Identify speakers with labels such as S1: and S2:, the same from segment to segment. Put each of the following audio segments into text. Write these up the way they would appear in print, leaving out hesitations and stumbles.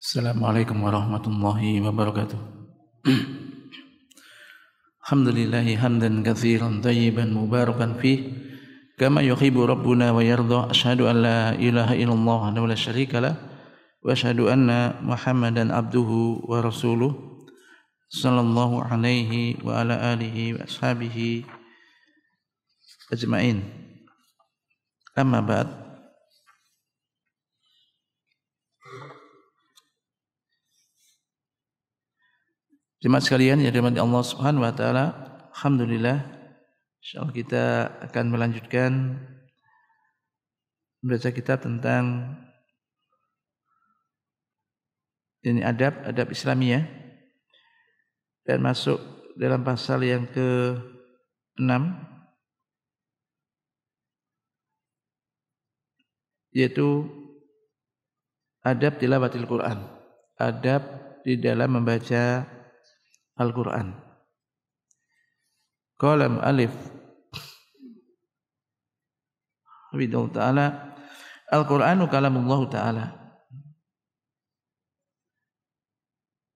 S1: Assalamualaikum warahmatullahi wabarakatuh. Alhamdulillahi hamdan katsiran tayyiban mubarakan fih kama yuhibbu rabbuna wa yarda. Asyhadu an la ilaha illallah wahdahu la syarika lah wa asyhadu anna Muhammadan abduhu wa rasuluh sallallahu alaihi wa ala alihi wa ashabihi ajmain. Amma ba'd. Jemaat sekalian yang dirahmati Allah Subhanahu wa taala, alhamdulillah insyaallah kita akan melanjutkan membaca kitab tentang ini adab Islamiyah dan masuk dalam pasal yang ke-6 yaitu adab tilawatil Quran, adab di dalam membaca Al-Quran. Qalam alif Habibullah Ta'ala, Al-Quranu kalamullah Ta'ala,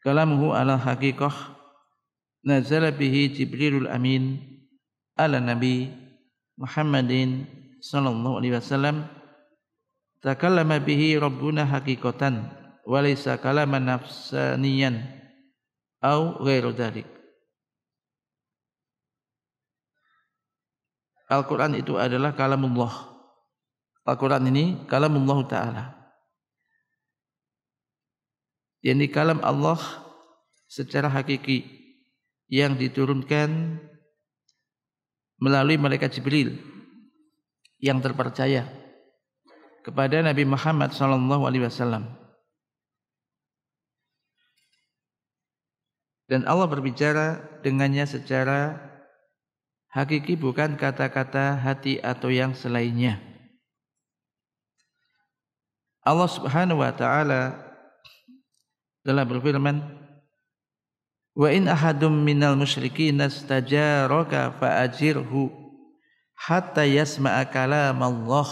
S1: kalamuhu ala haqiqah, nazala bihi Jibrilul Amin ala Nabi Muhammadin sallallahu alaihi wasallam, takallama bihi Rabbuna haqiqatan walaysa kalaman nafsaniyan au ghairu dzalik. Al-Quran itu adalah kalamullah. Al-Quran ini kalamullah Ta'ala, yakni kalam Allah secara hakiki yang diturunkan melalui malaikat Jibril yang terpercaya kepada Nabi Muhammad sallallahu alaihi wasallam. Dan Allah berbicara dengannya secara hakiki, bukan kata-kata hati atau yang selainnya. Allah Subhanahu wa taala telah berfirman, "Wa in ahadum minal musyrikin istajaraka fa'ajirhu hatta yasma'a kalam Allah."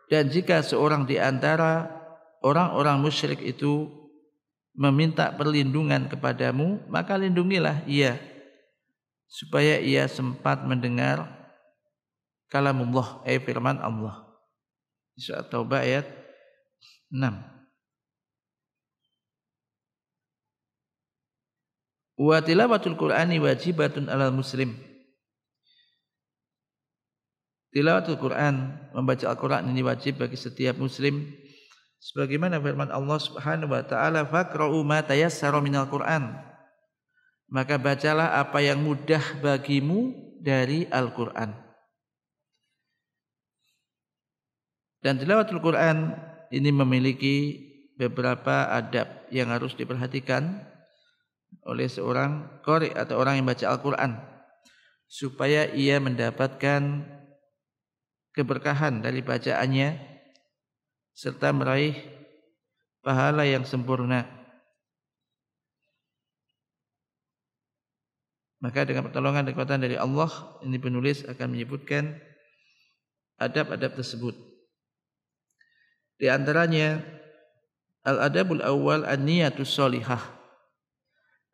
S1: Dan jika seorang di antara orang-orang musyrik itu meminta perlindungan kepadamu, maka lindungilah ia supaya ia sempat mendengar kalamullah, firman Allah. Surat Taubah ayat 6. Wa tilawatul Qur'ani wajibatun 'alal muslim. Tilawatul Quran, membaca Al-Quran ini wajib bagi setiap muslim. Sebagaimana firman Allah Subhanahu wa taala, faqra'u ma tayassara minal Qur'an. Maka bacalah apa yang mudah bagimu dari Al-Qur'an. Dan tilawatul Quran ini memiliki beberapa adab yang harus diperhatikan oleh seorang qari atau orang yang baca Al-Qur'an supaya ia mendapatkan keberkahan dari bacaannya serta meraih pahala yang sempurna. Maka dengan pertolongan dan kekuatan dari Allah, ini penulis akan menyebutkan adab-adab tersebut. Di antaranya al-adabul awal an-niyatus sholihah.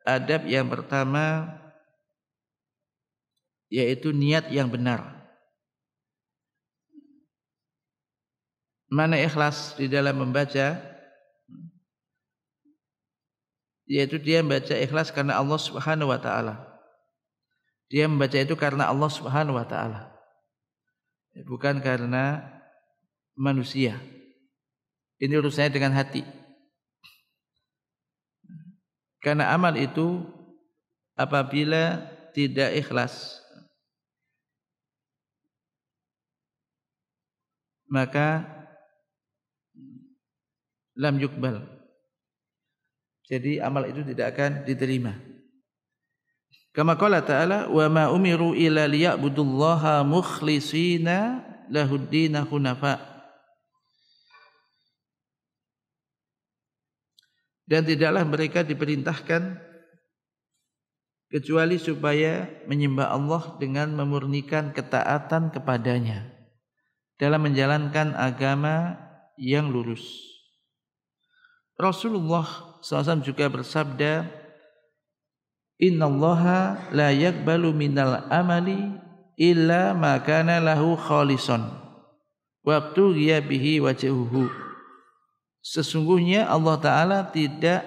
S1: Adab yang pertama yaitu niat yang benar. Mana ikhlas di dalam membaca, yaitu dia membaca ikhlas karena Allah Subhanahu wa taala. Dia membaca itu karena Allah Subhanahu wa taala, bukan karena manusia. Ini urusannya dengan hati. Karena amal itu apabila tidak ikhlas, maka lam yukbal. Jadi amal itu tidak akan diterima. Kama qala ta'ala, wa ma umiru illa liya'budullaha mukhlishina lahuddina hunafa. Dan tidaklah mereka diperintahkan kecuali supaya menyembah Allah dengan memurnikan ketaatan kepadanya dalam menjalankan agama yang lurus. Rasulullah SAW juga bersabda, innallaha la yakbalu minal amali illa ma kana lahu khalisan wabtughiya bihi wajhuhu. Sesungguhnya Allah Ta'ala tidak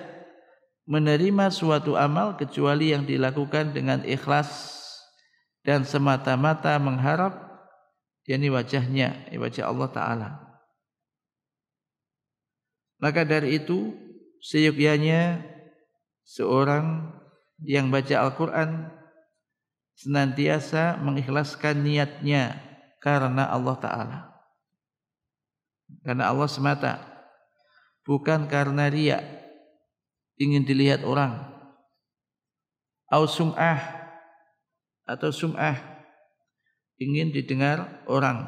S1: menerima suatu amal kecuali yang dilakukan dengan ikhlas dan semata-mata mengharap yakni wajahnya, wajah Allah Ta'ala. Maka dari itu seyogyanya seorang yang baca Al-Quran senantiasa mengikhlaskan niatnya karena Allah Ta'ala, karena Allah semata, bukan karena riya, ingin dilihat orang, au sum'ah, atau sum'ah, ingin didengar orang.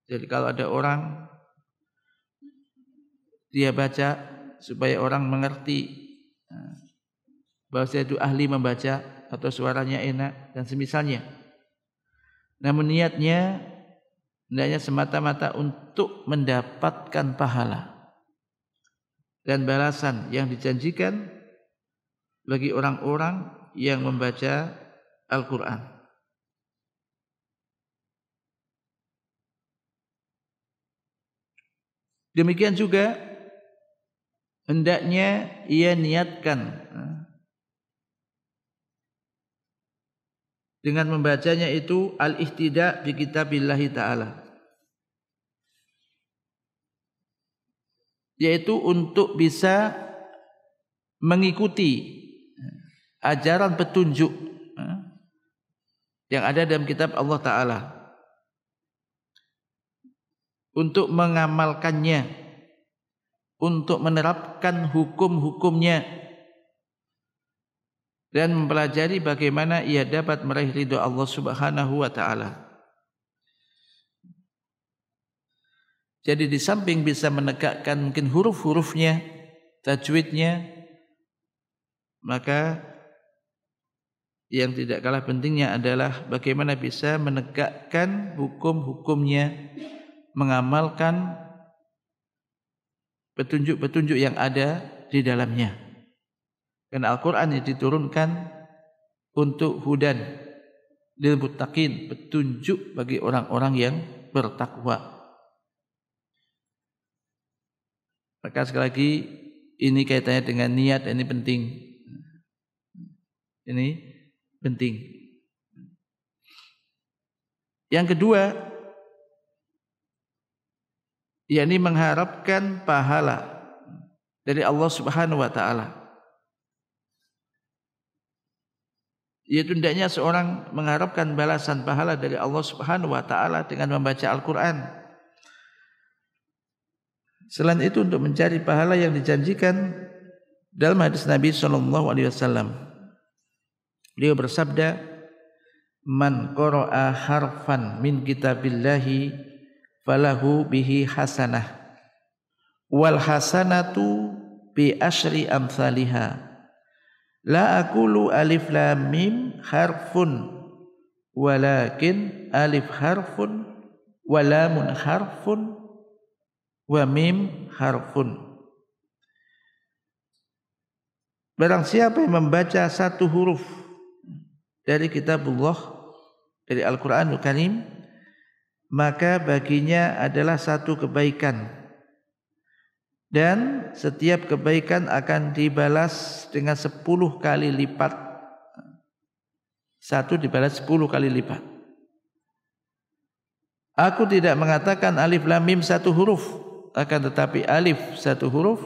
S1: Jadi kalau ada orang, dia baca supaya orang mengerti bahwa saya itu ahli membaca atau suaranya enak dan semisalnya. Namun niatnya hendaknya semata-mata untuk mendapatkan pahala dan balasan yang dijanjikan bagi orang-orang yang membaca Al-Quran. Demikian juga hendaknya ia niatkan dengan membacanya itu al-ihtida bi kitabillahi ta'ala, yaitu untuk bisa mengikuti ajaran petunjuk yang ada dalam kitab Allah Ta'ala, untuk mengamalkannya, untuk menerapkan hukum-hukumnya, dan mempelajari bagaimana ia dapat meraih ridha Allah Subhanahu wa Ta'ala. Jadi di samping bisa menegakkan mungkin huruf-hurufnya, tajwidnya, maka yang tidak kalah pentingnya adalah bagaimana bisa menegakkan hukum-hukumnya, mengamalkan petunjuk-petunjuk yang ada di dalamnya. Karena Al-Quran yang diturunkan untuk hudan lil muttaqin, petunjuk bagi orang-orang yang bertakwa. Maka sekali lagi ini kaitannya dengan niat, ini penting. Ini penting. Yang kedua, yakni mengharapkan pahala dari Allah Subhanahu wa Ta'ala. Yaitu hendaknya seorang mengharapkan balasan pahala dari Allah Subhanahu wa Ta'ala dengan membaca Al-Quran. Selain itu untuk mencari pahala yang dijanjikan dalam hadis Nabi SAW. Beliau bersabda, man qara'a harfan min kitabillahi falahu bihi hasanah wal hasanatu bi asyri amsalihha la aqulu alif lam mim harfun walakin alif harfun wa lamun harfun wa mim harfun. Barang siapa yang membaca satu huruf dari kitabullah, dari Al-Quranul Karim, maka baginya adalah satu kebaikan, dan setiap kebaikan akan dibalas dengan 10 kali lipat. Satu dibalas 10 kali lipat. Aku tidak mengatakan alif lam mim satu huruf, akan tetapi alif satu huruf,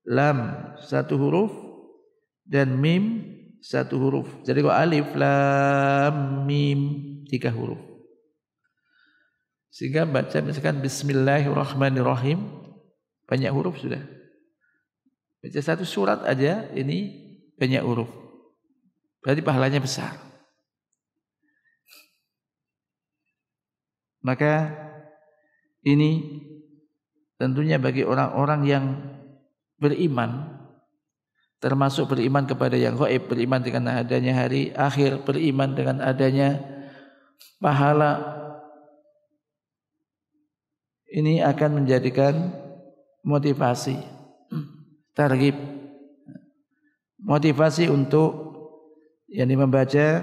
S1: lam satu huruf, dan mim satu huruf. Jadi kalau alif lam mim 3 huruf. Sehingga baca misalkan Bismillahirrahmanirrahim, banyak huruf sudah. Baca satu surat aja ini banyak huruf. Berarti pahalanya besar. Maka ini tentunya bagi orang-orang yang beriman, termasuk beriman kepada yang gaib, beriman dengan adanya hari akhir, beriman dengan adanya pahala, ini akan menjadikan motivasi targhib, motivasi untuk membaca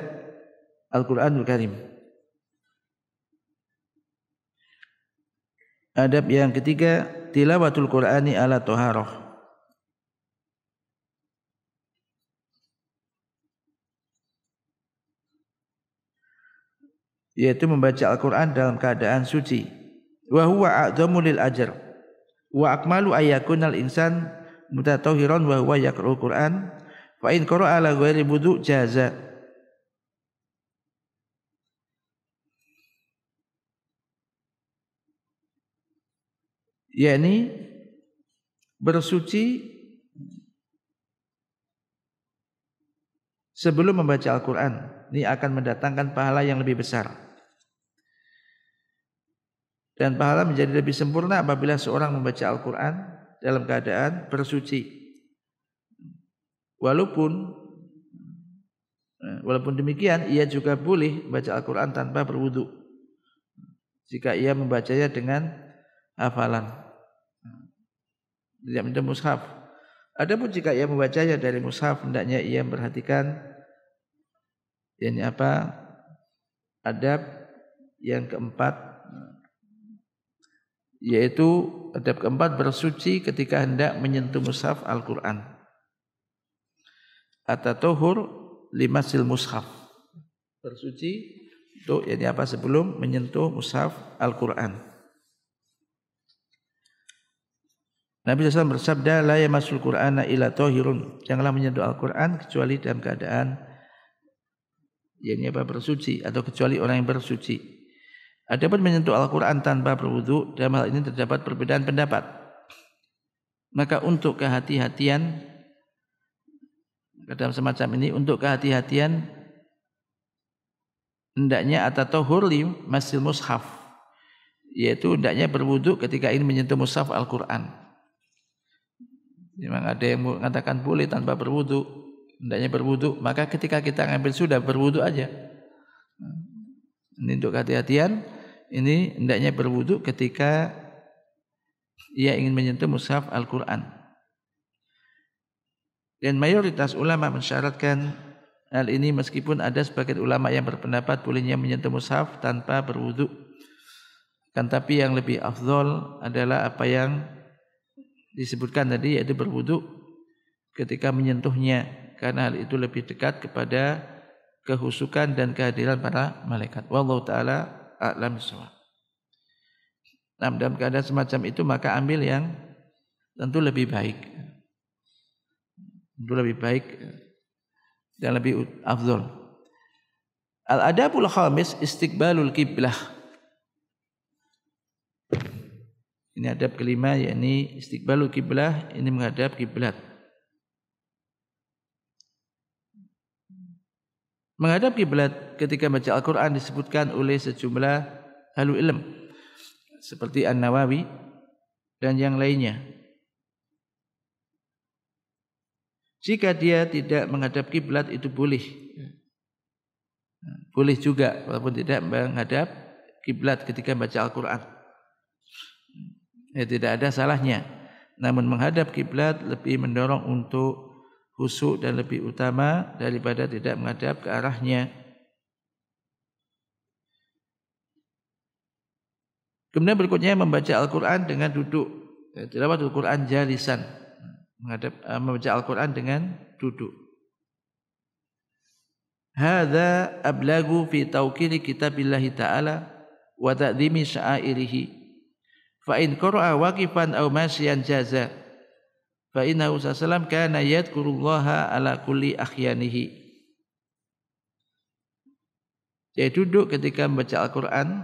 S1: Al-Qur'anul Karim. Adab yang ketiga, tilawatul Qur'ani ala thaharah. Yaitu membaca Al-Qur'an dalam keadaan suci. Wa huwa a'dhamu lil ajr wa akmalu ayyakunal insan mutatahhiran wa huwa yaqra'ul Qur'an fa in qara'a ala ghairi wudu jaza. yakni bersuci sebelum membaca Al-Qur'an. Ini akan mendatangkan pahala yang lebih besar. Dan pahala menjadi lebih sempurna apabila seorang membaca Al-Qur'an dalam keadaan bersuci. Walaupun demikian, ia juga boleh membaca Al-Qur'an tanpa berwudu jika ia membacanya dengan hafalan, tidak minta mushaf. Adapun jika ia membacanya dari mushaf, hendaknya ia memperhatikan adab yang keempat, yaitu adab keempat bersuci ketika hendak menyentuh mushaf Al-Qur'an. At-tatahhur limasil mushaf. Bersuci untuk sebelum menyentuh mushaf Al-Qur'an. Nabi SAW bersabda, la yamassul Qur'ana illa tahirun. Janganlah menyentuh Al-Qur'an kecuali dalam keadaan bersuci, atau kecuali orang yang bersuci. Adapun menyentuh Al-Qur'an tanpa berwudu, dalam hal ini terdapat perbedaan pendapat. Maka untuk kehati-hatian dalam semacam ini, hendaknya at-tatahhur li masil mushaf, yaitu hendaknya berwudu ketika ingin menyentuh mushaf Al-Qur'an. Memang ada yang mengatakan boleh tanpa berwudu, hendaknya berwudu, maka ketika kita ngambil sudah berwudu aja. Ini untuk kehati-hatian, ini hendaknya berwudu ketika ia ingin menyentuh mushaf Al-Qur'an. Dan mayoritas ulama mensyaratkan hal ini, meskipun ada sebagian ulama yang berpendapat bolehnya menyentuh mushaf tanpa berwudu. Kan tapi yang lebih afdol adalah apa yang disebutkan tadi, yaitu berwudu ketika menyentuhnya, karena hal itu lebih dekat kepada kehusukan dan kehadiran para malaikat. Wallahu ta'ala a'lam bissawab. Nah, dalam keadaan semacam itu maka ambil yang tentu lebih baik. Tentu lebih baik dan lebih afdal. Al-adabul khamis istiqbalul qiblah. Ini adab kelima, yakni istiqbalul qiblah, ini menghadap kiblat. Menghadap kiblat ketika baca Al-Qur'an disebutkan oleh sejumlah ahli ilmu seperti An-Nawawi dan yang lainnya. Jika dia tidak menghadap kiblat itu boleh. Boleh juga walaupun tidak menghadap kiblat ketika baca Al-Qur'an. Tidak ada salahnya. Namun menghadap kiblat lebih mendorong untuk khusyuk dan lebih utama daripada tidak menghadap ke arahnya. Kemudian berikutnya membaca Al-Qur'an dengan duduk. Tilawatul Qur'an jalisan. Membaca Al-Qur'an dengan duduk. Hadza ablagu fi tawqiri kitabillahi ta'ala wa ta'dhimi sya'airihi. Fa in qara'a waqifan aw masyian jaza. Fa innahu sallallahu kana yadhkurullaha ala kulli akhyanihi. Jadi duduk ketika membaca Al-Qur'an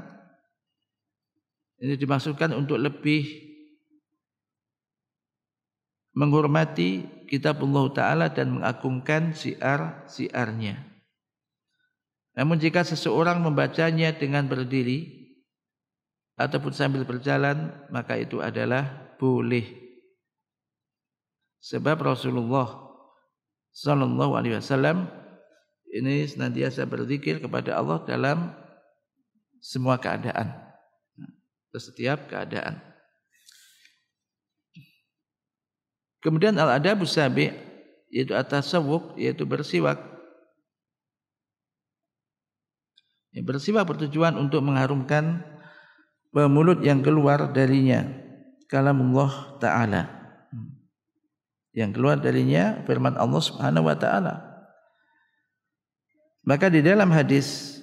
S1: ini dimaksudkan untuk lebih menghormati kitabullah ta'ala dan mengagungkan syiar-syiarnya. Namun jika seseorang membacanya dengan berdiri ataupun sambil berjalan, maka itu adalah boleh. Sebab Rasulullah sallallahu alaihi wasallam ini senantiasa berzikir kepada Allah dalam semua keadaan, setiap keadaan. Kemudian al-adabus sabi' yaitu at-tasawwuk, yaitu bersiwak. Bersiwak bertujuan untuk mengharumkan mulut yang keluar darinya kalamullah ta'ala, yang keluar darinya firman Allah Subhanahu wa ta'ala. Maka di dalam hadis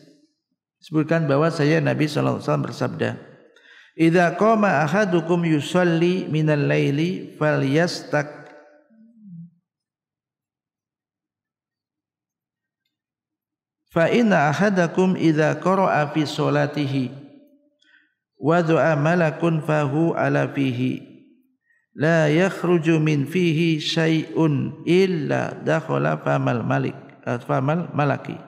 S1: disebutkan bahwa Nabi sallallahu alaihi wasallam bersabda, "Idza qama ahadukum yusalli minal laili falyastak fa inna ahadakum idza qara'a fi sholatihi wa du'a malakun fahu ala fihi la yakhruju min fihi syai'un illa dakhala famal malaki."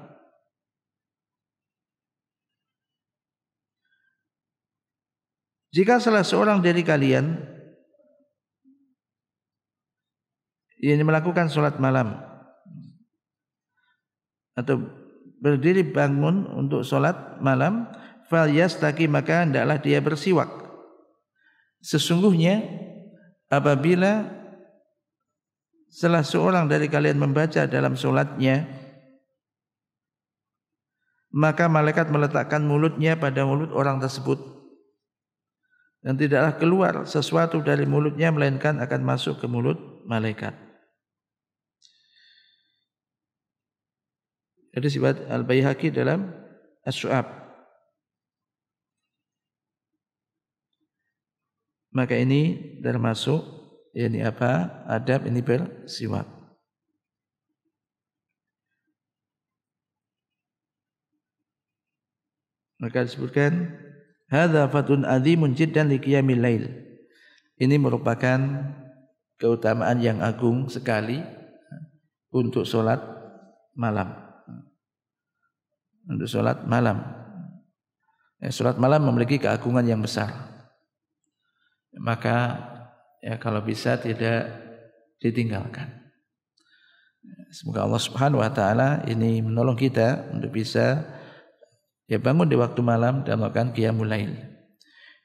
S1: Jika salah seorang dari kalian yang melakukan sholat malam atau berdiri bangun untuk sholat malam, falyastaki, maka hendaklah dia bersiwak. Sesungguhnya apabila salah seorang dari kalian membaca dalam sholatnya, maka malaikat meletakkan mulutnya pada mulut orang tersebut, dan tidaklah keluar sesuatu dari mulutnya melainkan akan masuk ke mulut malaikat. Ada sifat Al-Baihaqi dalam As-Syu'ab. Maka ini termasuk adab ini bersiwak. Maka disebutkan hadza fadlun azimun jiddan li qiyamil lail. Ini merupakan keutamaan yang agung sekali untuk salat malam. Untuk salat malam. Salat malam memiliki keagungan yang besar. Maka kalau bisa tidak ditinggalkan. Semoga Allah Subhanahu wa taala ini menolong kita untuk bisa bangun di waktu malam dan melakukan qiyamul lail.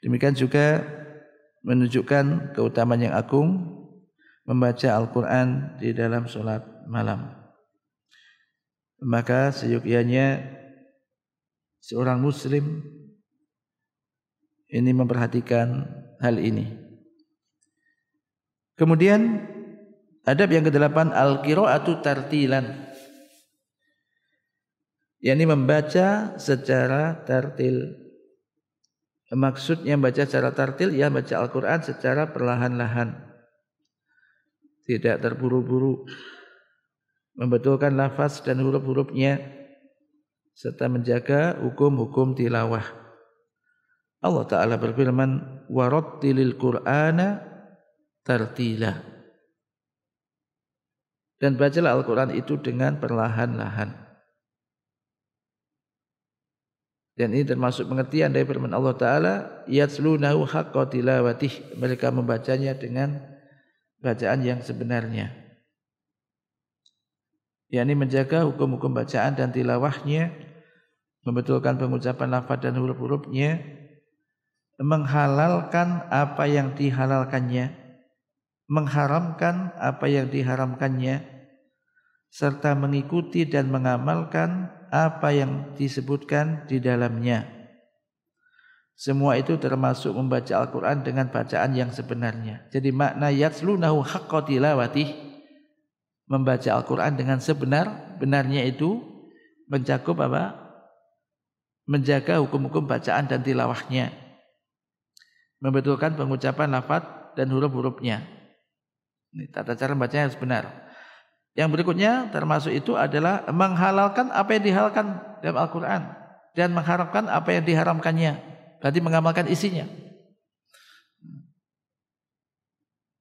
S1: Demikian juga menunjukkan keutamaan yang agung membaca Al-Qur'an di dalam salat malam. Maka seyogyanya seorang muslim ini memperhatikan hal ini. Kemudian adab yang ke-8, al-qira'atu tartilan, yakni membaca secara tartil. Maksudnya membaca secara tartil, ya baca Al-Quran secara perlahan-lahan, tidak terburu-buru, membetulkan lafaz dan huruf-hurufnya, serta menjaga hukum-hukum tilawah. Allah Ta'ala berfirman, warattilil Qur'ana tartila, dan bacalah Al-Quran itu dengan perlahan-lahan. Dan ini termasuk pengertian dari firman Allah Ta'ala, yatslunahu haqqa tilawatih, mereka membacanya dengan bacaan yang sebenarnya, yakni menjaga hukum-hukum bacaan dan tilawahnya, membetulkan pengucapan lafaz dan huruf-hurufnya, menghalalkan apa yang dihalalkannya, mengharamkan apa yang diharamkannya, serta mengikuti dan mengamalkan apa yang disebutkan di dalamnya. Semua itu termasuk membaca Al-Quran dengan bacaan yang sebenarnya. Jadi makna yatslunahu haqqa tilawatih, membaca Al-Quran dengan sebenar-benarnya itu mencakup apa? Menjaga hukum-hukum bacaan dan tilawahnya, membetulkan pengucapan lafaz dan huruf-hurufnya. Ini tata cara bacanya harus benar. Yang berikutnya termasuk itu adalah menghalalkan apa yang dihalalkan dalam Al-Quran dan mengharamkan apa yang diharamkannya. Berarti mengamalkan isinya.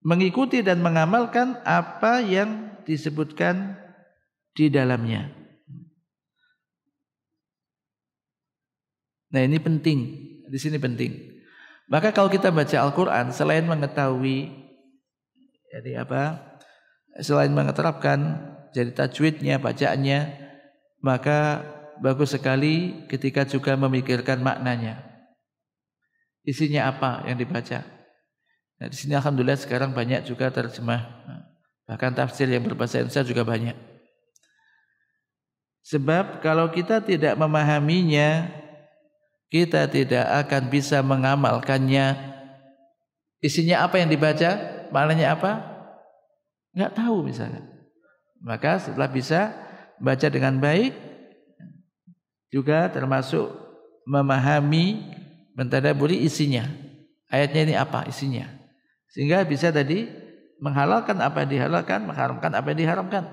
S1: Mengikuti dan mengamalkan apa yang disebutkan di dalamnya. Nah, ini penting. Di sini penting. Maka kalau kita baca Al-Quran, selain mengetahui selain mengeterapkan jadi tajwidnya, bacaannya, maka bagus sekali ketika juga memikirkan maknanya. Isinya apa yang dibaca? Nah, di sini alhamdulillah sekarang banyak juga terjemah, bahkan tafsir yang berbahasa Indonesia juga banyak. Sebab kalau kita tidak memahaminya, kita tidak akan bisa mengamalkannya. Isinya apa yang dibaca, maknanya apa? Enggak tahu misalnya. Maka setelah bisa baca dengan baik, juga termasuk memahami, mentadabburi isinya. Ayatnya ini apa isinya. Sehingga bisa tadi menghalalkan apa yang dihalalkan, mengharamkan apa yang diharamkan.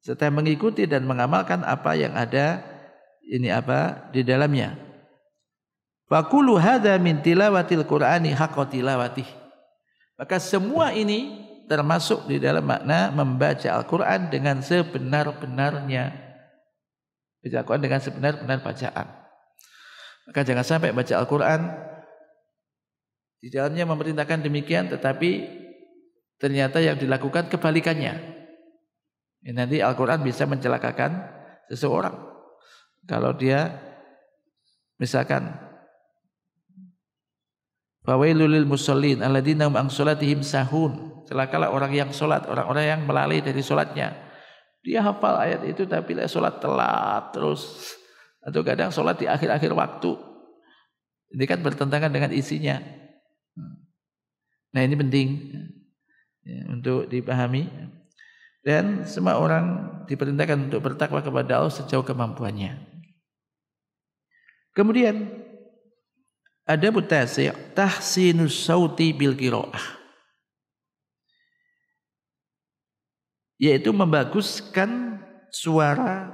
S1: Serta mengikuti dan mengamalkan apa yang ada ini apa di dalamnya. Faqulu hadza min tilawatil Qur'ani haqqa tilawatih. Maka semua ini termasuk di dalam makna membaca Al-Qur'an dengan sebenar-benarnya. Baca Al-Qur'an dengan sebenar-benar bacaan. Maka jangan sampai baca Al-Qur'an di dalamnya memerintahkan demikian tetapi ternyata yang dilakukan kebalikannya. Ini nanti Al-Qur'an bisa mencelakakan seseorang. Kalau dia misalkan fawailul lil musallin alladzina hum an salatihim sahun. Celakalah orang yang salat, orang-orang yang melalai dari salatnya. Dia hafal ayat itu tapi salat telat terus atau kadang salat di akhir-akhir waktu. Ini kan bertentangan dengan isinya. Nah, ini penting ya, untuk dipahami. Dan semua orang diperintahkan untuk bertakwa kepada Allah sejauh kemampuannya. Kemudian ada mutasi' tahsinus sauti bil qiraah, yaitu membaguskan suara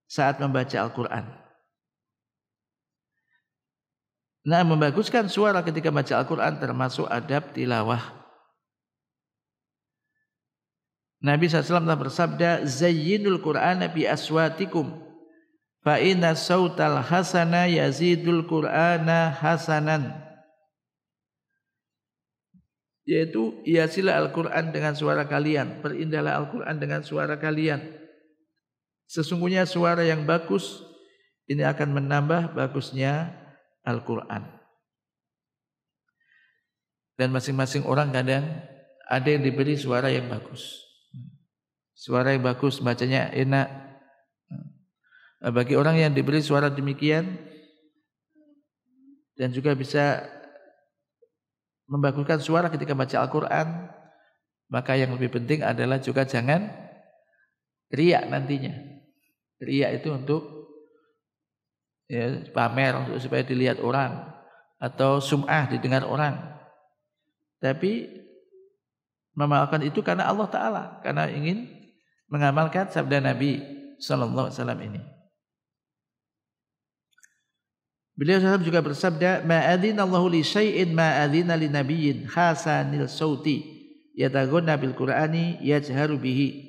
S1: saat membaca Al-Qur'an. Nah, membaguskan suara ketika baca Al-Qur'an termasuk adab tilawah. Nabi SAW telah bersabda, zayyinul Qur'ana bi aswatikum fa inna sautal hasana yazidul Qur'ana hasanan. Yaitu hiasilah Al-Qur'an dengan suara kalian, perindahlah Al-Qur'an dengan suara kalian. Sesungguhnya suara yang bagus ini akan menambah bagusnya Al-Qur'an. Dan masing-masing orang kadang ada yang diberi suara yang bagus. Suara yang bagus, bacanya enak. Bagi orang yang diberi suara demikian dan juga bisa membaguskan suara ketika baca Al-Qur'an, maka yang lebih penting adalah juga jangan riak nantinya. Riak itu untuk ya, pamer, untuk supaya dilihat orang atau sum'ah didengar orang. Tapi mengamalkan itu karena Allah Ta'ala, karena ingin mengamalkan sabda Nabi sallallahu alaihi wasallam ini. Beliau SAW juga bersabda, ma adzina Allahu li syai'in ma adzina li nabiyyin hasanil sauti yataghunna bil Qur'ani yajharu bihi.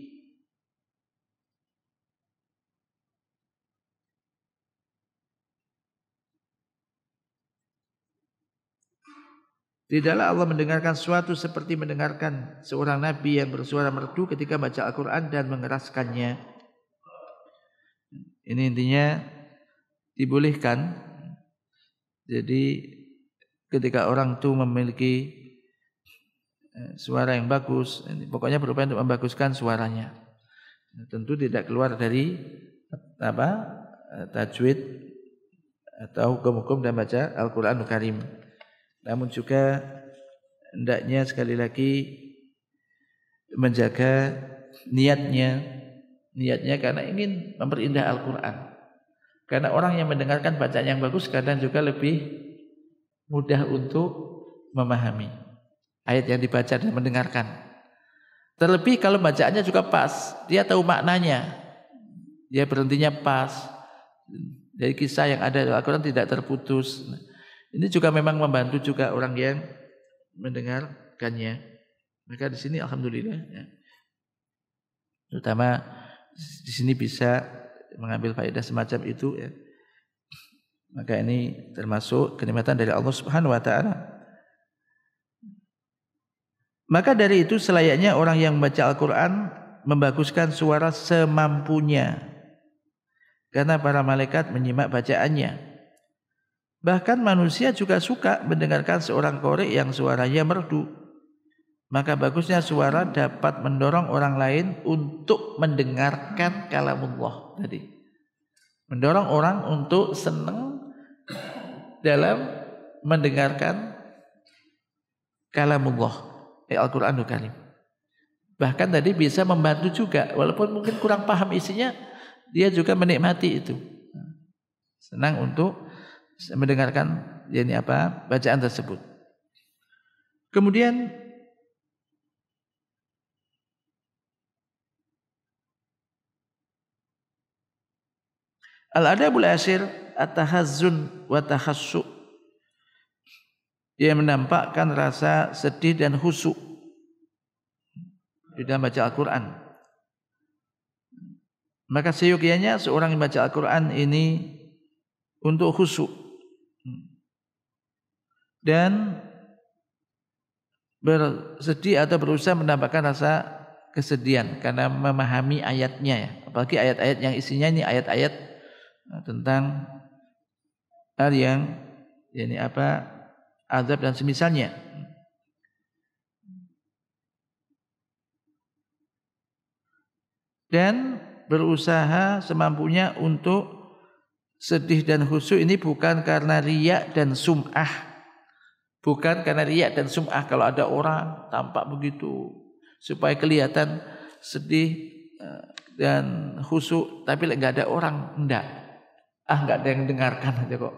S1: Tidaklah Allah mendengarkan suatu seperti mendengarkan seorang nabi yang bersuara merdu ketika baca Al-Quran dan mengeraskannya. Ini intinya dibolehkan. Jadi ketika orang itu memiliki suara yang bagus, pokoknya berupaya untuk membaguskan suaranya. Tentu tidak keluar dari tajwid atau hukum-hukum dan baca Al-Quranul Karim. Namun juga hendaknya sekali lagi menjaga niatnya karena ingin memperindah Al-Quran. Karena orang yang mendengarkan bacaan yang bagus kadang juga lebih mudah untuk memahami ayat yang dibaca dan mendengarkan. Terlebih kalau bacaannya juga pas, dia tahu maknanya, dia berhentinya pas, dari kisah yang ada di Al-Quran tidak terputus. Ini juga memang membantu juga orang yang mendengarkannya. Maka di sini alhamdulillah ya. Terutama di sini bisa mengambil faedah semacam itu ya. Maka ini termasuk kenikmatan dari Allah Subhanahu wa taala. Maka dari itu selayaknya orang yang membaca Al-Qur'an membaguskan suara semampunya. Karena para malaikat menyimak bacaannya. Bahkan manusia juga suka mendengarkan seorang qari yang suaranya merdu. Maka bagusnya suara dapat mendorong orang lain untuk mendengarkan kalamullah tadi. Mendorong orang untuk senang dalam mendengarkan kalamullah, Al-Qur'anul Karim. Bahkan tadi bisa membantu juga, walaupun mungkin kurang paham isinya, dia juga menikmati itu. Senang untuk mendengarkan bacaan tersebut. Kemudian al-adabul ashir at-tahazzun wa takhassu. Dia menampakkan rasa sedih dan khusyuk di dalam baca Al-Quran. Maka seyogianya seorang yang baca Al-Quran ini untuk khusyuk dan bersedih atau berusaha menampakkan rasa kesedihan karena memahami ayatnya ya. Apalagi ayat-ayat yang isinya ini ayat-ayat tentang hal yang azab dan semisalnya. Dan berusaha semampunya untuk sedih dan khusyuk ini bukan karena riya dan sum'ah. Bukan karena riya dan sum'ah. Kalau ada orang tampak begitu supaya kelihatan sedih dan khusyuk, tapi enggak ada orang, enggak ada yang dengarkan aja kok.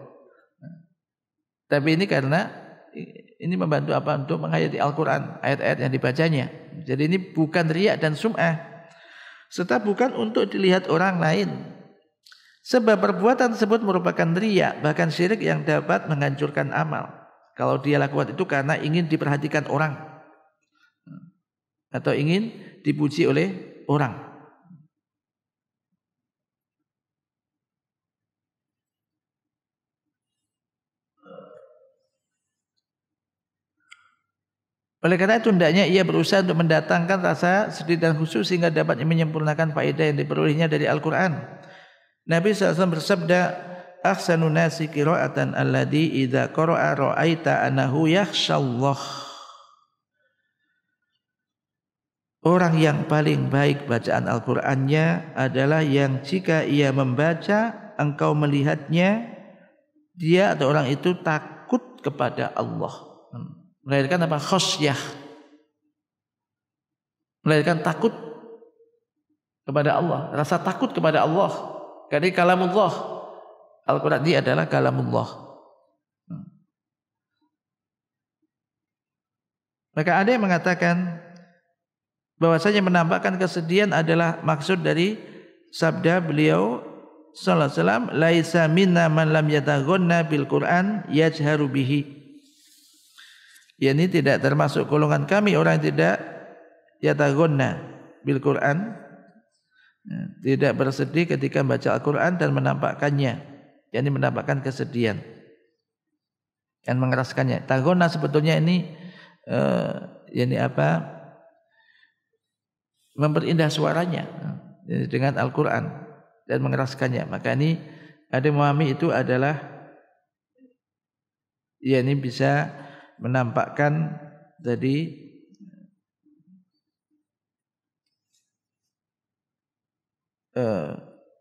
S1: Tapi ini karena ini membantu apa? Untuk menghayati Al-Quran, ayat-ayat yang dibacanya. Jadi ini bukan riya dan sum'ah, serta bukan untuk dilihat orang lain. Sebab perbuatan tersebut merupakan riya, bahkan syirik yang dapat menghancurkan amal. Kalau dia lakukan itu karena ingin diperhatikan orang atau ingin dipuji oleh orang. Oleh karena itu hendaknya ia berusaha untuk mendatangkan rasa sedih dan khusyuk sehingga dapat menyempurnakan faedah yang diperolehnya dari Al-Quran. Nabi SAW bersabda, "Ahsanun nasi qira'atan alladhi idza qara'a ra'aita annahu yakhshallah." Orang yang paling baik bacaan Al-Qur'annya adalah yang jika ia membaca engkau melihatnya dia atau orang itu takut kepada Allah. Melahirkan apa? Khosyah. Melahirkan takut kepada Allah, rasa takut kepada Allah. Karena kalamullah, Al-Quran ini adalah kalamullah. Maka ada yang mengatakan bahwasanya menampakkan kesedihan adalah maksud dari sabda beliau sallallahu alaihi wasallam, laisa minna man lam yataghanna bil Quran yajharu bihi. Yani tidak termasuk golongan kami orang yang tidak yataghanna bil Quran, tidak bersedih ketika membaca Al-Quran dan menampakkannya, yani menampakkan kesedihan dan mengeraskannya. Taghanna sebetulnya ini memperindah suaranya dengan Al-Quran dan mengeraskannya. Maka ini ada memahami itu adalah ini bisa menampakkan tadi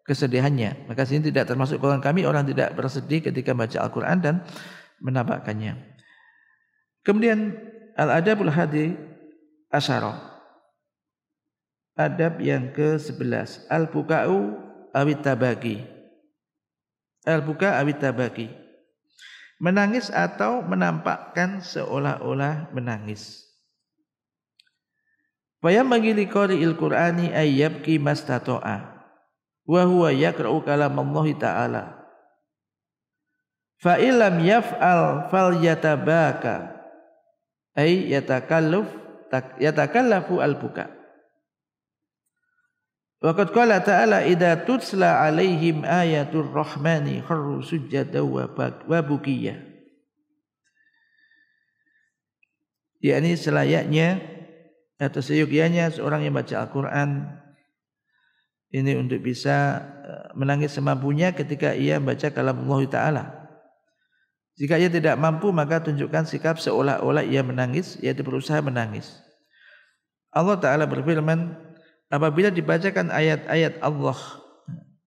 S1: kesedihannya. Maka sini tidak termasuk golongan kami orang tidak bersedih ketika baca Al-Quran dan menampakkannya. Kemudian al-adabul hadi asyara, adab yang ke-11, al-buka'u awit tabaki. Al-buka' awit tabaki, menangis atau menampakkan seolah-olah menangis. Wa yambaghi liqari'il Qur'ani ay yabki mastata'a wa huwa yaqra'u kalamallahi ta'ala. Fa illam yaf'al falyatabaka ay yatakallafu al-buka. Wa qad qala ta'ala idza tutsla 'alaihim ayatul rahmani kharru sujada wa bukiya. yakni selayaknya atau seyogianya seorang yang baca Al-Quran ini untuk bisa menangis semampunya ketika ia baca kalam Allah Ta'ala. Jika ia tidak mampu, maka tunjukkan sikap seolah-olah ia menangis, yaitu berusaha menangis. Allah Ta'ala berfirman, apabila dibacakan ayat-ayat Allah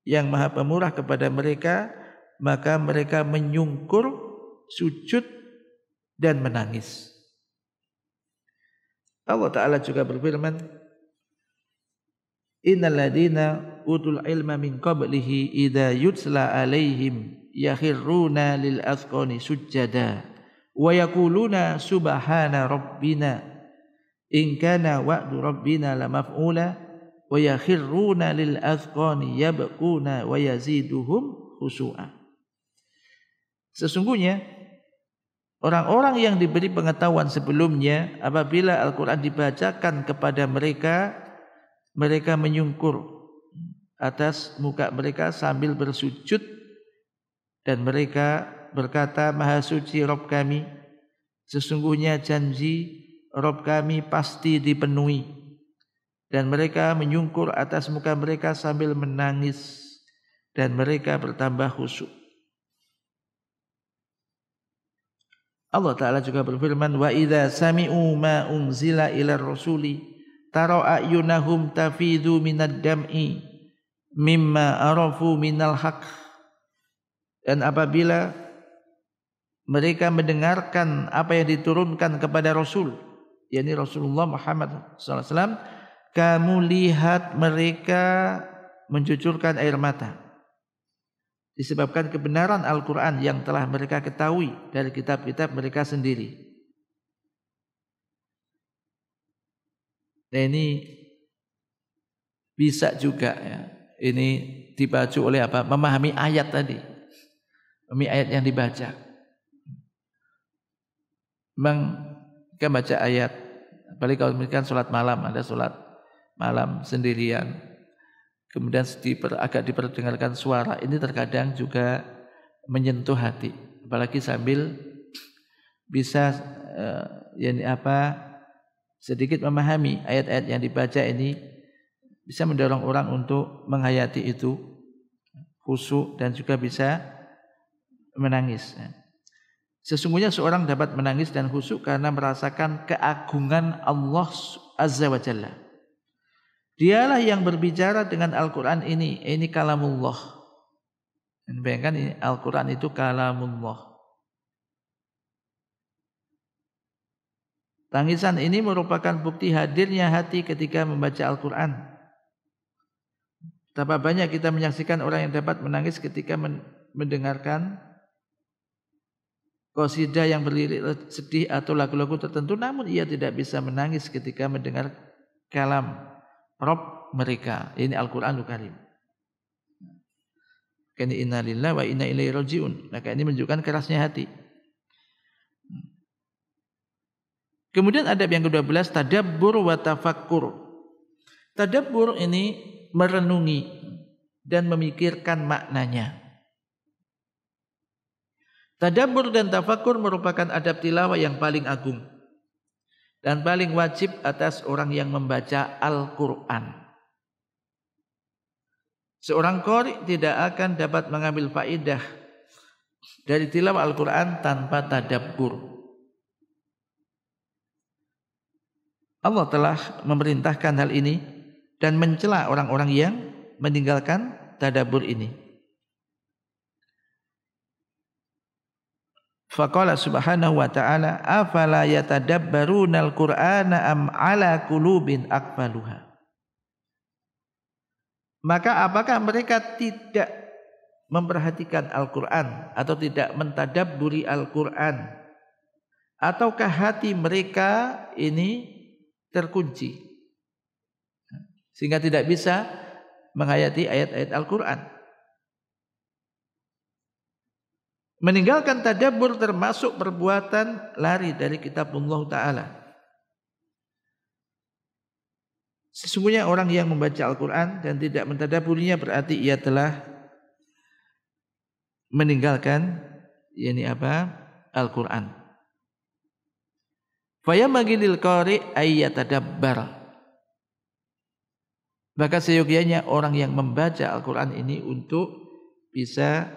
S1: yang Maha Pemurah kepada mereka, maka mereka menyungkur, sujud, dan menangis. Allah Ta'ala juga berfirman, innal ladina utul ilma min qablihi idza yutla alaihim yakhiruna lil azqani sujada wa yaquluna subhana rabbina in kana wa'du rabbina lamaf'ula wa yakhiruna lil azqani yabquna wa yaziduhum khushu'a. Sesungguhnya orang-orang yang diberi pengetahuan sebelumnya, apabila Al-Quran dibacakan kepada mereka, mereka menyungkur atas muka mereka sambil bersujud, dan mereka berkata, Maha suci Rabb kami, sesungguhnya janji Rabb kami pasti dipenuhi. Dan mereka menyungkur atas muka mereka sambil menangis, dan mereka bertambah khusyuk. Allah Ta'ala juga berfirman, wa idza sami'u ma unzila ila rasuli tara a'yunahum tafidu minad dam'i mimma arafu minal haqq. Dan apabila mereka mendengarkan apa yang diturunkan kepada Rasul, yakni Rasulullah Muhammad SAW, kamu lihat mereka mencucurkan air mata disebabkan kebenaran Al-Quran yang telah mereka ketahui dari kitab-kitab mereka sendiri. Nah, ini bisa juga ya, ini dibacu oleh apa? Memahami ayat tadi, memahami ayat yang dibaca. Memang kita baca ayat, apalagi kalau misalkan sholat malam, ada sholat malam sendirian, kemudian agak diperdengarkan suara, ini terkadang juga menyentuh hati, apalagi sambil bisa sedikit memahami ayat-ayat yang dibaca ini, bisa mendorong orang untuk menghayati itu, khusyuk, dan juga bisa menangis. Sesungguhnya seorang dapat menangis dan khusyuk karena merasakan keagungan Allah Azza wa Jalla. Dialah yang berbicara dengan Al-Quran ini kalamullah. Dan bayangkan ini Al-Quran itu kalamullah. Tangisan ini merupakan bukti hadirnya hati ketika membaca Al-Quran. Betapa banyak kita menyaksikan orang yang dapat menangis ketika mendengarkan qasidah yang berlirik sedih atau lagu-lagu tertentu, namun ia tidak bisa menangis ketika mendengar kalam Rabb mereka, ini Al-Quranul Karim. Kini inna lillahi wa inna ilaihi raji'un. Maka ini menunjukkan kerasnya hati. Kemudian adab yang ke-12, tadabbur wa tafakkur. Tadabbur ini merenungi dan memikirkan maknanya. Tadabbur dan tafakkur merupakan adab tilawah yang paling agung dan paling wajib atas orang yang membaca Al-Quran. Seorang qari tidak akan dapat mengambil faedah dari tilawah Al-Quran tanpa tadabbur. Allah telah memerintahkan hal ini dan mencela orang-orang yang meninggalkan tadabbur ini. Faqala subhanahu wa ta'ala, afala yatadabbarunal qur'ana am ala qulubin aqfaluha. Maka apakah mereka tidak memperhatikan Al-Quran atau tidak mentadabburi Al-Quran, ataukah hati mereka ini terkunci sehingga tidak bisa menghayati ayat-ayat Al-Quran? Meninggalkan tadabbur termasuk perbuatan lari dari kitabullah Ta'ala. Sesungguhnya orang yang membaca Al-Quran dan tidak mentadabburinya berarti ia telah meninggalkan Al-Quran. Fayambaghi lil qari ay yatadabbar. Maka seyogianya orang yang membaca Al-Quran ini untuk bisa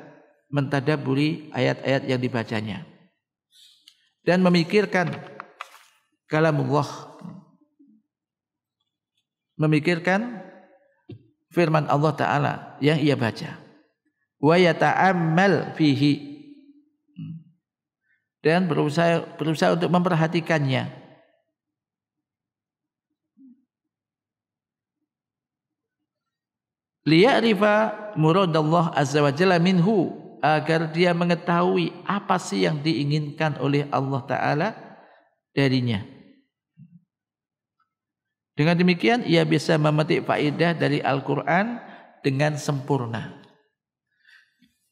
S1: mentadabburi ayat-ayat yang dibacanya dan memikirkan kalamullah, memikirkan firman Allah Ta'ala yang ia baca, wa yata'ammal fihi, dan berusaha untuk memperhatikannya, liya'rifa muradallah azza wa jalla minhu, agar dia mengetahui apa sih yang diinginkan oleh Allah Ta'ala darinya. Dengan demikian ia bisa memetik faedah dari Al-Quran dengan sempurna.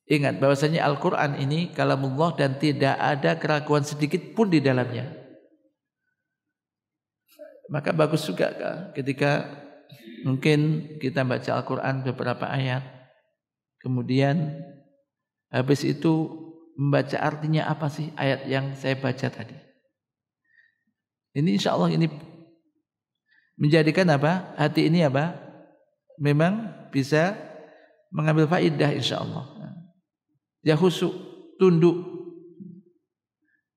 S1: Ingat bahwasanya Al-Quran ini kalamullah dan tidak ada keraguan sedikit pun di dalamnya. Maka bagus juga ketika mungkin kita baca Al-Quran beberapa ayat, kemudian habis itu membaca artinya apa sih ayat yang saya baca tadi. Ini insya Allah ini menjadikan apa? Hati ini apa? Memang bisa mengambil faedah insya Allah. Ya khusyuk, tunduk.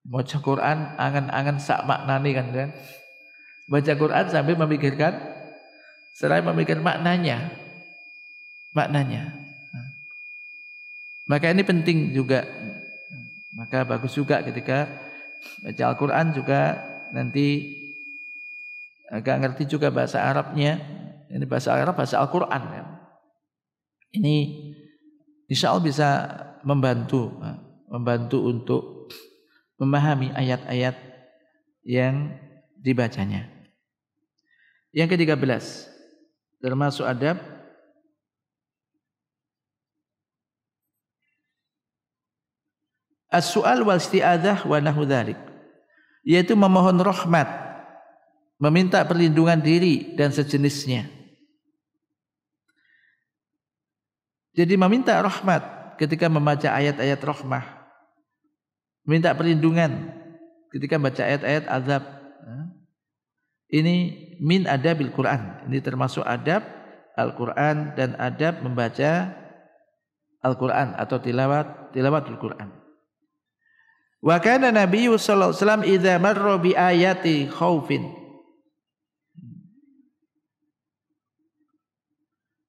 S1: Baca Quran angan-angan sak maknani kan. Baca Quran sambil memikirkan, selain memikirkan maknanya. Maka ini penting juga. Maka bagus juga ketika baca Al-Quran juga nanti agak ngerti juga bahasa Arabnya. Ini bahasa Arab, bahasa Al-Quran. Ini insya Allah bisa membantu untuk memahami ayat-ayat yang dibacanya. Yang ke-13 termasuk adab as-su'al wal isti'adzah wa nahu dzalik, yaitu memohon rahmat, meminta perlindungan diri dan sejenisnya. Jadi meminta rahmat ketika membaca ayat-ayat rahmah, minta perlindungan ketika membaca ayat-ayat azab. Ini min adabil Quran. Ini termasuk adab Al-Quran dan adab membaca Al-Quran atau tilawatul Quran. Wa kana Nabi sallallahu alaihi wasallam idza marra bi ayati khaufin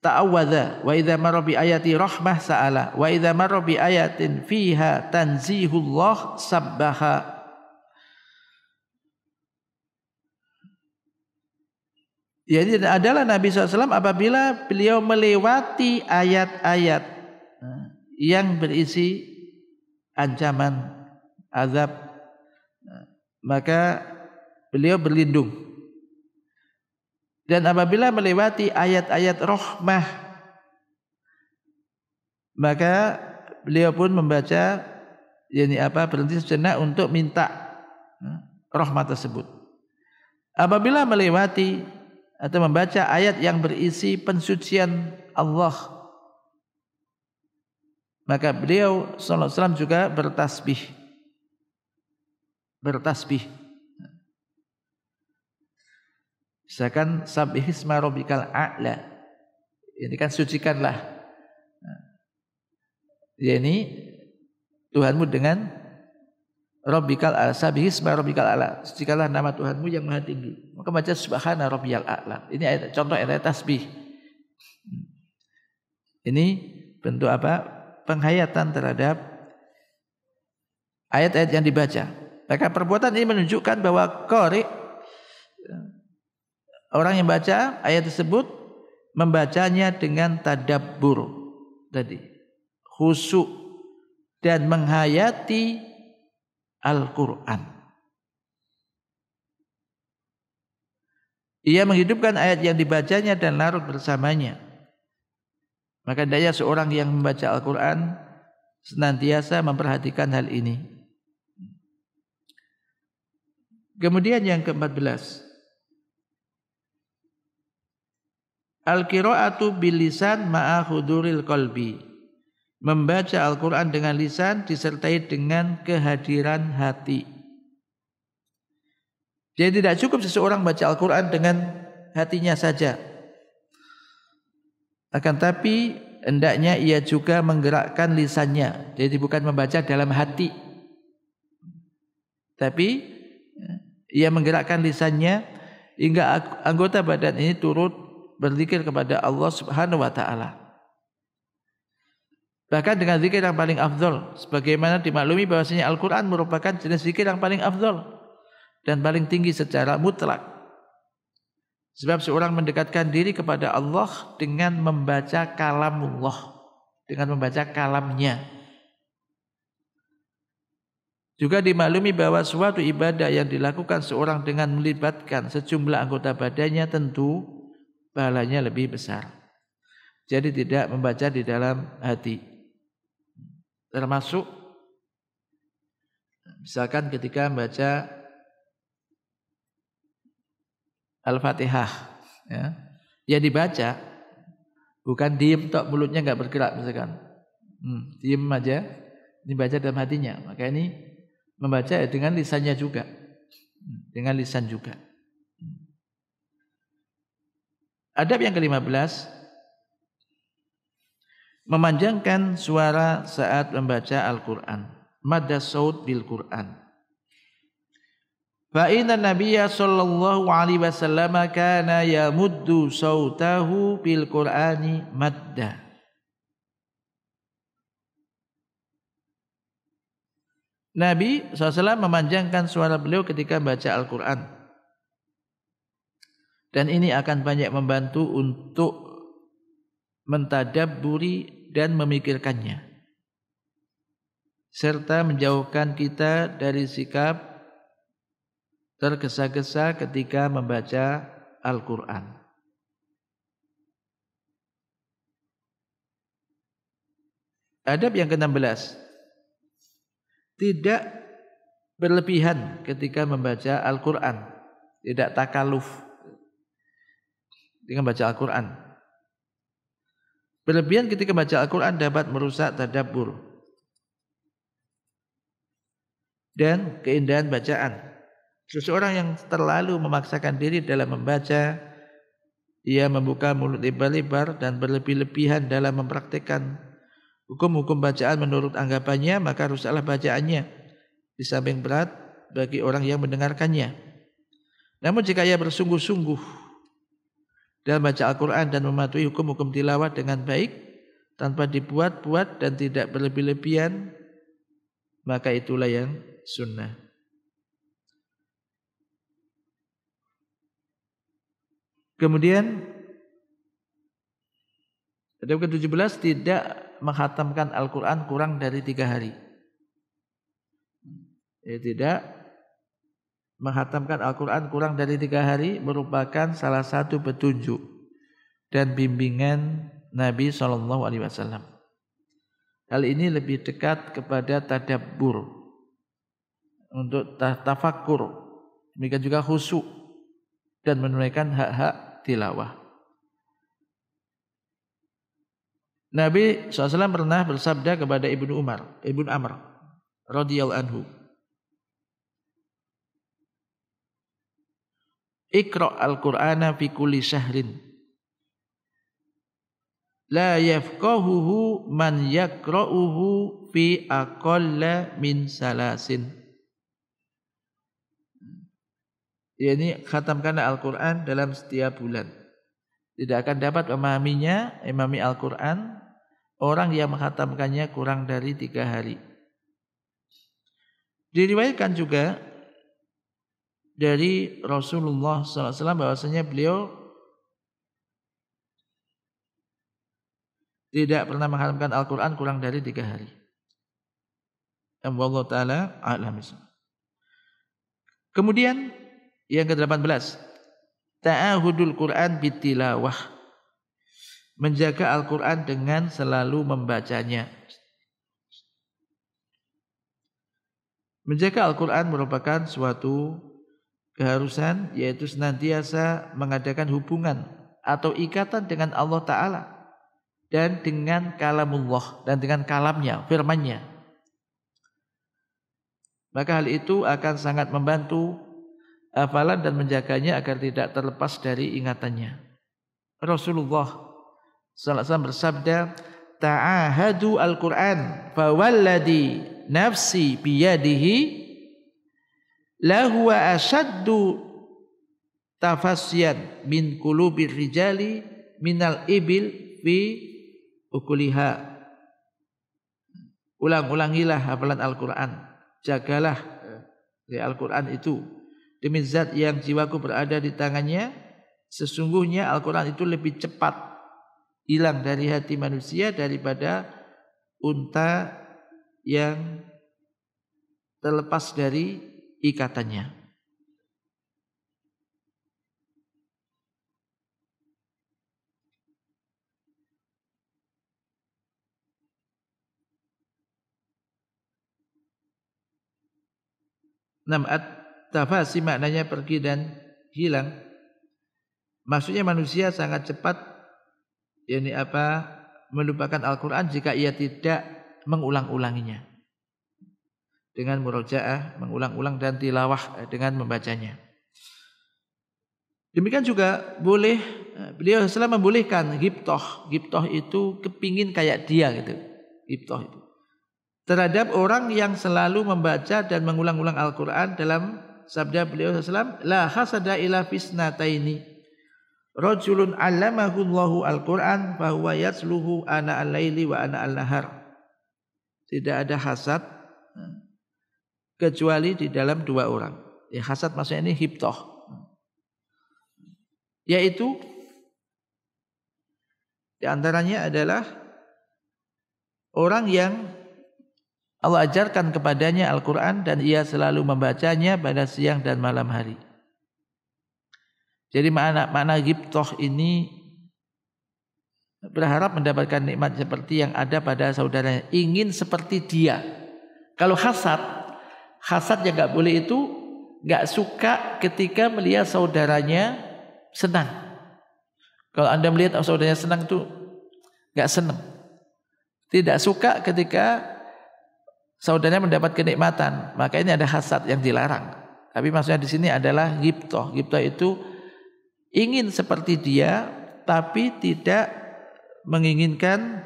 S1: ta'awwadha, wa idza marra bi ayati rahmah sa'ala, wa idza marra bi ayatin fiha tanzihullah sabbaha. Jadi adalah Nabi SAW apabila beliau melewati ayat-ayat yang berisi ancaman azab, maka beliau berlindung. Dan apabila melewati ayat-ayat rahmah, maka beliau pun membaca berhenti sejenak untuk minta rahmat tersebut. Apabila melewati atau membaca ayat yang berisi pensucian Allah, maka beliau sallallahu alaihi wasallam juga bertasbih. Misalkan sabbihisma rabbikal a'la, ini kan sucikanlah ini Tuhanmu dengan rabbikal a'la, sabbihisma rabbikal a'la, sucikanlah nama Tuhanmu yang maha tinggi. Maka baca subhana rabbiyal a'la. Ini ayat, contoh ayat tasbih. Ini bentuk apa? Penghayatan terhadap ayat-ayat yang dibaca. Maka perbuatan ini menunjukkan bahwa qari, orang yang baca ayat tersebut, membacanya dengan tadabbur tadi, khusyuk dan menghayati Al-Quran. Ia menghidupkan ayat yang dibacanya dan larut bersamanya. Maka daya seorang yang membaca Al-Quran senantiasa memperhatikan hal ini. Kemudian yang ke-14, al-qira'atu bil lisan ma'a huduril qalbi. Membaca Al-Quran dengan lisan disertai dengan kehadiran hati. Jadi tidak cukup seseorang baca Al-Quran dengan hatinya saja, akan tapi hendaknya ia juga menggerakkan lisannya. Jadi bukan membaca dalam hati, tapi ia menggerakkan lisannya hingga anggota badan ini turut berzikir kepada Allah Subhanahu wa taala. Bahkan dengan zikir yang paling afdol, sebagaimana dimaklumi bahwasanya Al-Qur'an merupakan jenis zikir yang paling afdol dan paling tinggi secara mutlak. Sebab seorang mendekatkan diri kepada Allah dengan membaca kalamullah, dengan membaca kalamnya. Juga dimaklumi bahwa suatu ibadah yang dilakukan seorang dengan melibatkan sejumlah anggota badannya tentu pahalanya lebih besar. Jadi tidak membaca di dalam hati. Termasuk misalkan ketika membaca Al-Fatihah, ya dibaca, bukan diem tok mulutnya nggak bergerak misalkan, diem aja, dibaca dalam hatinya. Maka ini membaca dengan lisannya juga, dengan lisan juga. Adab yang ke-15, memanjangkan suara saat membaca Al-Quran. Madda saut bil Quran. Fa inna Nabiyya sallallahu alaihi wasallam kana yamuddu sautahu bil Qur'ani madda. Nabi SAW memanjangkan suara beliau ketika baca Al-Quran. Dan ini akan banyak membantu untuk mentadabburi dan memikirkannya, serta menjauhkan kita dari sikap tergesa-gesa ketika membaca Al-Quran. Adab yang ke-16, tidak berlebihan ketika membaca Al-Quran, tidak takaluf dengan membaca Al-Quran. Berlebihan ketika membaca Al-Quran dapat merusak tadabbur dan keindahan bacaan. Seseorang yang terlalu memaksakan diri dalam membaca, ia membuka mulut lebar-lebar dan berlebih-lebihan dalam mempraktikkan hukum-hukum bacaan menurut anggapannya, maka rusaklah bacaannya, di samping berat bagi orang yang mendengarkannya. Namun jika ia bersungguh-sungguh dalam baca Al-Quran dan mematuhi hukum-hukum tilawah dengan baik, tanpa dibuat-buat dan tidak berlebih-lebihan, maka itulah yang sunnah. Kemudian adab ke-17, tidak menghatamkan Al-Quran kurang dari 3 hari. Tidak menghatamkan Al-Quran kurang dari 3 hari merupakan salah satu petunjuk dan bimbingan Nabi SAW. Hal ini lebih dekat kepada tadabbur, untuk tafakkur, demikian juga khusyuk dan menunaikan hak-hak tilawah. Nabi SAW pernah bersabda kepada Ibnu Amr radhiyallahu anhu, Iqra' al-Qur'ana fi kulli syahrin la yafqahuhu man yaqra'uhu fi aqalla min salasin. Ini khatamkanlah Al-Quran dalam setiap bulan. Tidak akan dapat memahami Al-Quran orang yang menghatamkannya kurang dari 3 hari. Diriwayatkan juga dari Rasulullah SAW bahwasanya beliau tidak pernah menghatamkan Al-Quran kurang dari 3 hari. Allah Ta'ala a'lam. Kemudian yang ke-18, ta'ahudul Quran bitilawah, menjaga Al-Quran dengan selalu membacanya. Menjaga Al-Quran merupakan suatu keharusan, yaitu senantiasa mengadakan hubungan atau ikatan dengan Allah Ta'ala dan dengan kalamullah, dan dengan kalamnya, firmannya. Maka hal itu akan sangat membantu hafalan dan menjaganya agar tidak terlepas dari ingatannya. Rasulullah sallallahu alaihi wasallam bersabda, ta'ahadu al-Qur'an fa walladhi nafsi biyadihi lahu ashaddu tafasyan min qulubir rijali minal ibil fi ukuliha. Ulang-ulangilah hafalan Al-Quran, jagalah Al-Quran itu, demi zat yang jiwaku berada di tangannya, sesungguhnya Al-Quran itu lebih cepat hilang dari hati manusia daripada unta yang terlepas dari ikatannya. At-tafasi maknanya pergi dan hilang. Maksudnya manusia sangat cepat melupakan Al-Quran jika ia tidak mengulang-ulanginya dengan murojaah, mengulang-ulang dan tilawah dengan membacanya. Demikian juga boleh, beliau selalu membolehkan ghibthah. Ghibthah itu kepingin kayak dia gitu. Ghibthah itu terhadap orang yang selalu membaca dan mengulang-ulang Al-Quran. Dalam sabda beliau SAW, la hasada ila fisnataini rajulun 'allamahu Allahu Al-Quran fa huwa yatsluhu ana al-laili wa ana al-nahar. Tidak ada hasad kecuali di dalam dua orang. Ya, hasad maksudnya ini ghibthah, yaitu di antaranya adalah orang yang Allah ajarkan kepadanya Al-Quran dan ia selalu membacanya pada siang dan malam hari. Jadi makna ghibthah ini berharap mendapatkan nikmat seperti yang ada pada saudaranya, ingin seperti dia. Kalau hasad yang gak boleh itu gak suka ketika melihat saudaranya senang. Kalau Anda melihat saudaranya senang itu gak senang. Tidak suka ketika saudaranya mendapat kenikmatan, maka ini ada hasad yang dilarang. Tapi maksudnya di sini adalah ghibthah. Ghibthah itu ingin seperti dia, tapi tidak menginginkan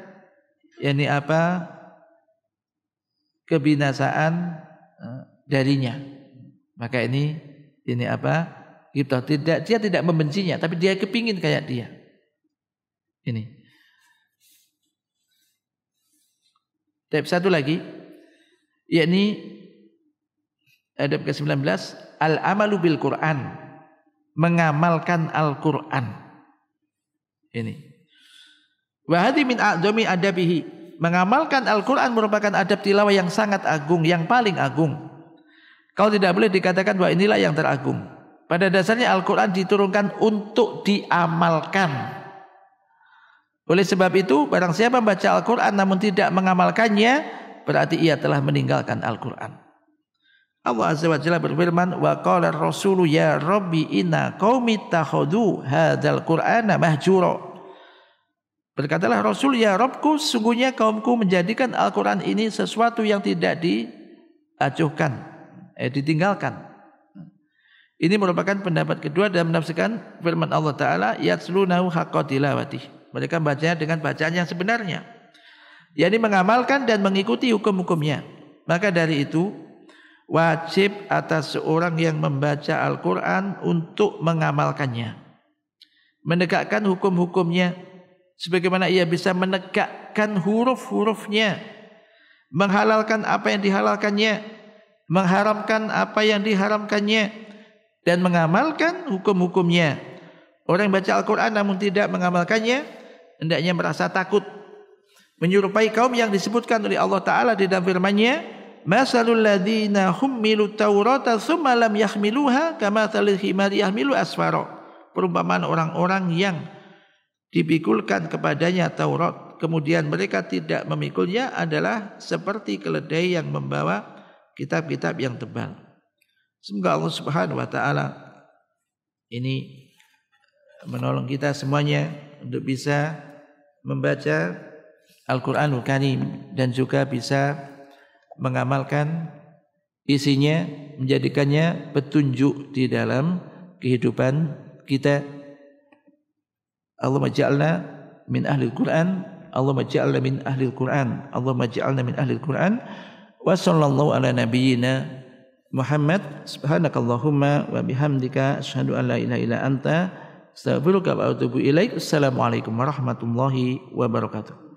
S1: kebinasaan darinya. Maka ini ghibthah. Dia tidak membencinya, tapi dia kepingin kayak dia. Ini. Tapi satu lagi, yakni adab ke-19, al-amalu bil Quran, mengamalkan Al-Quran. Ini. Wa hadhi min a'dami adabihi, mengamalkan Al-Quran merupakan adab tilawah yang sangat agung, yang paling agung. Kalau tidak boleh dikatakan bahwa inilah yang teragung. Pada dasarnya Al-Quran diturunkan untuk diamalkan. Oleh sebab itu, barang siapa membaca Al-Quran namun tidak mengamalkannya, berarti ia telah meninggalkan Al-Quran. Allah Azza wa Jalla berfirman, wa qala ar-rasulu ya rabbi inna qaumi takhadhu hadzal qur'ana mahjura. Berkatalah Rasul, ya Rabbku, sungguhnya kaumku menjadikan Al-Quran ini sesuatu yang tidak diacuhkan, ditinggalkan. Ini merupakan pendapat kedua dalam menafsirkan firman Allah Ta'ala, yatslunahu haqqa tilawatih. Mereka membacanya dengan bacaan yang sebenarnya, yakni mengamalkan dan mengikuti hukum-hukumnya. Maka dari itu wajib atas seorang yang membaca Al-Quran untuk mengamalkannya, menegakkan hukum-hukumnya sebagaimana ia bisa menegakkan huruf-hurufnya, menghalalkan apa yang dihalalkannya, mengharamkan apa yang diharamkannya, dan mengamalkan hukum-hukumnya. Orang yang baca Al-Quran namun tidak mengamalkannya, hendaknya merasa takut, menyerupai kaum yang disebutkan oleh Allah Ta'ala di dalam firman-Nya, masalul ladzina hummilu taurata tsumma lam yahmiluha kamatsalil himari yahmilu asfara. Perumpamaan orang-orang yang dipikulkan kepadanya Taurat, kemudian mereka tidak memikulnya, adalah seperti keledai yang membawa kitab-kitab yang tebal. Semoga Allah Subhanahu wa Ta'ala ini menolong kita semuanya untuk bisa membaca Al-Quranul Karim dan juga bisa mengamalkan isinya, menjadikannya petunjuk di dalam kehidupan kita. Allahumma ja'alna min ahli al-Qur'an. Allahumma ja'alna min ahli al-Qur'an. Allahumma ja'alna min ahli al-Qur'an. Wa sallallahu ala nabiyyina Muhammad. Subhanakallahumma wa bihamdika asyhadu an la ilaha illa anta astaghfiruka wa atubu ilaik. Assalamualaikum warahmatullahi wabarakatuh.